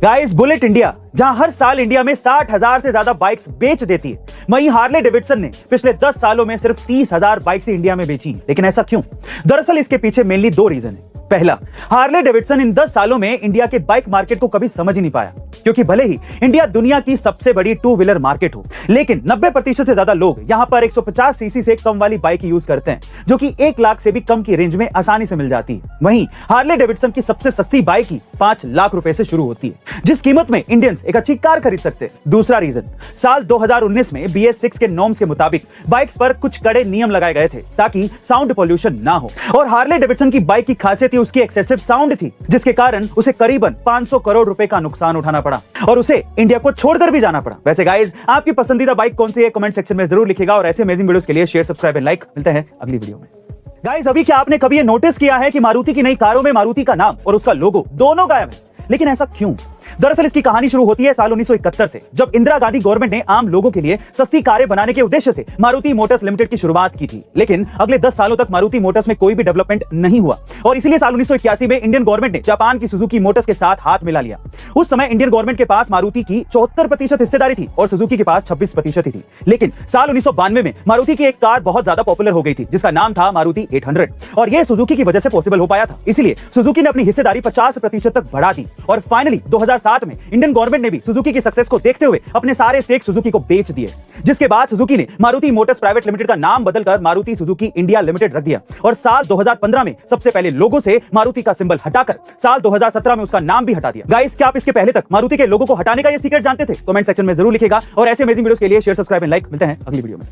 Guys, bullet India जहां हर साल India में 60,000 से ज्यादा बाइक्स बेच देती है, वहीं हार्ले डेविडसन ने पिछले 10 सालों में सिर्फ 30,000 बाइक्स ही इंडिया में बेची। लेकिन ऐसा क्यों? दरअसल इसके पीछे मेनली दो रीजन है। पहला, हार्ले डेविडसन इन 10 सालों में इंडिया के बाइक मार्केट को कभी समझ ही नहीं पाया, क्योंकि भले ही इंडिया दुनिया की सबसे बड़ी टू व्हीलर मार्केट हो, लेकिन 90% से ज्यादा लोग यहां पर 150 सीसी से कम वाली बाइक यूज करते हैं, जो कि 1 लाख से भी कम की रेंज में आसानी से मिल जाती है। वहीं हार्ले डेविडसन की सबसे सस्ती बाइक ही 5 लाख रुपए से शुरू होती है, जिस कीमत में इंडियंस एक अच्छी कार खरीद सकते हैं। दूसरा रीजन, साल 2019 में BS6 के नॉर्म्स के मुताबिक बाइक्स पर कुछ कड़े नियम लगाए गए थे ताकि साउंड पोल्यूशन ना हो, और हार्ले डेविडसन की बाइक की खासियत ही उसकी एक्सेसिव साउंड थी, जिसके कारण उसे करीबन 500 करोड़ रुपए का नुकसान उठाना पड़ा और उसे इंडिया को छोड़कर भी जाना पड़ा। वैसे गाइस, आपकी पसंदीदा बाइक कौन सी है? कमेंट सेक्शन में जरूर लिखिएगा, और ऐसे अमेजिंग वीडियोस के लिए शेयर, सब्सक्राइब एंड लाइक। मिलते हैं अगली वीडियो में। गाइस, अभी क्या आपने कभी ये नोटिस किया है कि मारुति की नई कारों में मारुति का नाम और उसका लोगो दोनों गायब है? लेकिन ऐसा क्यों? दरअसल इसकी कहानी शुरू होती है साल 1971 से, जब इंदिरा गांधी गवर्नमेंट ने आम लोगों के लिए सस्ती कारें बनाने के उद्देश्य से मारुति मोटर्स लिमिटेड की शुरुआत की थी। लेकिन अगले 10 सालों तक मारुति मोटर्स में कोई भी डेवलपमेंट नहीं हुआ, और इसीलिए साल 1981 में इंडियन गवर्नमेंट ने जापान की सुजुकी मोटर्स के साथ हाथ मिला लिया। उस समय इंडियन गवर्नमेंट के पास मारुति की 74% हिस्सेदारी थी और सुजुकी के पास 26% ही थी। लेकिन साल 1992 में मारुति की एक कार बहुत ज्यादा पॉपुलर हो गई थी, जिसका नाम था मारुति 800, और यह सुजुकी की वजह से पॉसिबल हो पाया था। इसलिए सुजुकी ने अपनी हिस्सेदारी 50% तक बढ़ा दी, और फाइनली 2007 में इंडियन गवर्नमेंट ने भी सुजुकी की सक्सेस को देखते हुए अपने सारे स्टेक सुजुकी को बेच दिए, जिसके बाद सुजुकी ने मारुति मोटर्स प्राइवेट लिमिटेड का नाम बदलकर मारुति सुजुकी इंडिया लिमिटेड रख दिया, और साल 2015 में सबसे पहले लोगो से मारुति का सिंबल हटाकर साल 2017 में उसका नाम भी हटा दिया। गाइस, क्या आप इसके पहले तक मारुति के लोगो को हटाने का ये सीक्रेट जानते थे? कमेंट सेक्शन में जरूर लिखिएगा, और ऐसे अमेजिंग वीडियोस के लिए शेयर, सब्सक्राइब एंड लाइक। मिलते हैं अगली वीडियो में।